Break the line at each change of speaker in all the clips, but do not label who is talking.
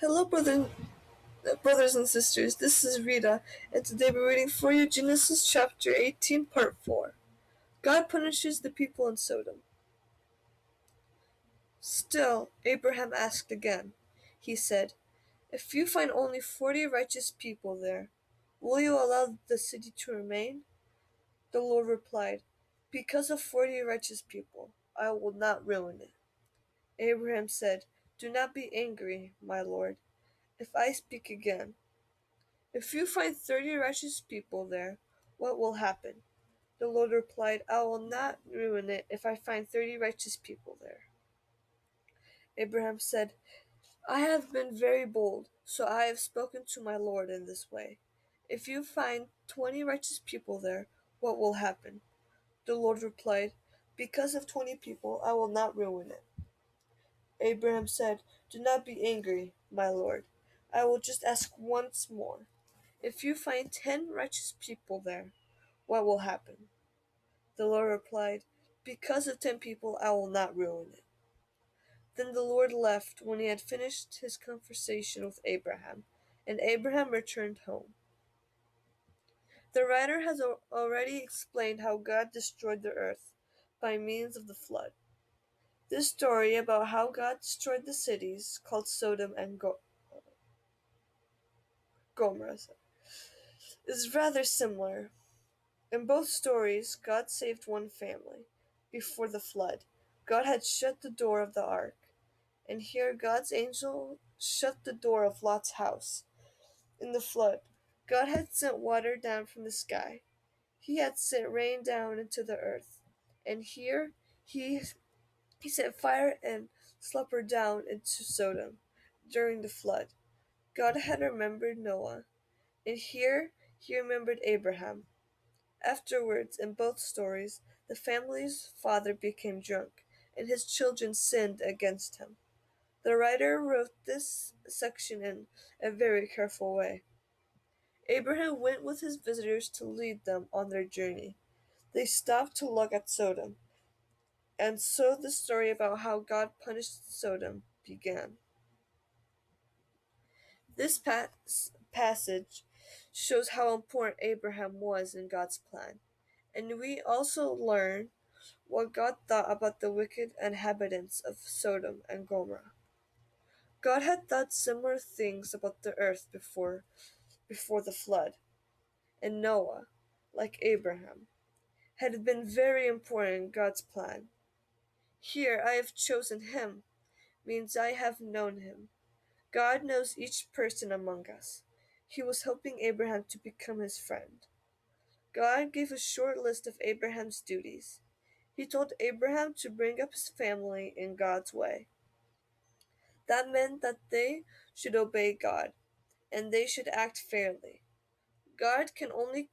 Hello, brothers and sisters. This is Rita, and today we're reading for you Genesis chapter 18, part 4. God punishes the people in Sodom. Still, Abraham asked again. He said, "If you find only 40 righteous people there, will you allow the city to remain?" The Lord replied, "Because of 40 righteous people, I will not ruin it." Abraham said, "Do not be angry, my Lord, if I speak again. If you find 30 righteous people there, what will happen?" The Lord replied, "I will not ruin it if I find 30 righteous people there." Abraham said, "I have been very bold, so I have spoken to my Lord in this way. If you find 20 righteous people there, what will happen?" The Lord replied, "Because of 20 people, I will not ruin it." Abraham said, "Do not be angry, my Lord. I will just ask once more. If you find 10 righteous people there, what will happen?" The Lord replied, "Because of 10 people, I will not ruin it." Then the Lord left when he had finished his conversation with Abraham, and Abraham returned home. The writer has already explained how God destroyed the earth by means of the flood. This story about how God destroyed the cities called Sodom and Gomorrah is rather similar. In both stories, God saved one family. Before the flood, God had shut the door of the ark, and here God's angel shut the door of Lot's house. In the flood, God had sent water down from the sky. He had sent rain down into the earth, and here he sent fire and sulfur down into Sodom. During the flood, God had remembered Noah, and here he remembered Abraham. Afterwards, in both stories, the family's father became drunk, and his children sinned against him. The writer wrote this section in a very careful way. Abraham went with his visitors to lead them on their journey. They stopped to look at Sodom, and so the story about how God punished Sodom began. This passage shows how important Abraham was in God's plan, and we also learn what God thought about the wicked inhabitants of Sodom and Gomorrah. God had thought similar things about the earth before the flood, and Noah, like Abraham, had been very important in God's plan. Here I have chosen him means I have known him. God knows each person among us. He was helping Abraham to become his friend. God gave a short list of Abraham's duties. He told Abraham to bring up his family in God's way. That meant that they should obey God, and they should act fairly. God can only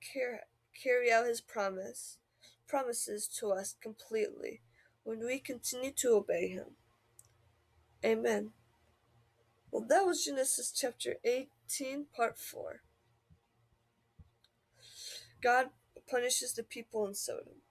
carry out his promises to us completely when we continue to obey him. Amen. Well, that was Genesis chapter 18, part 4. God punishes the people in Sodom.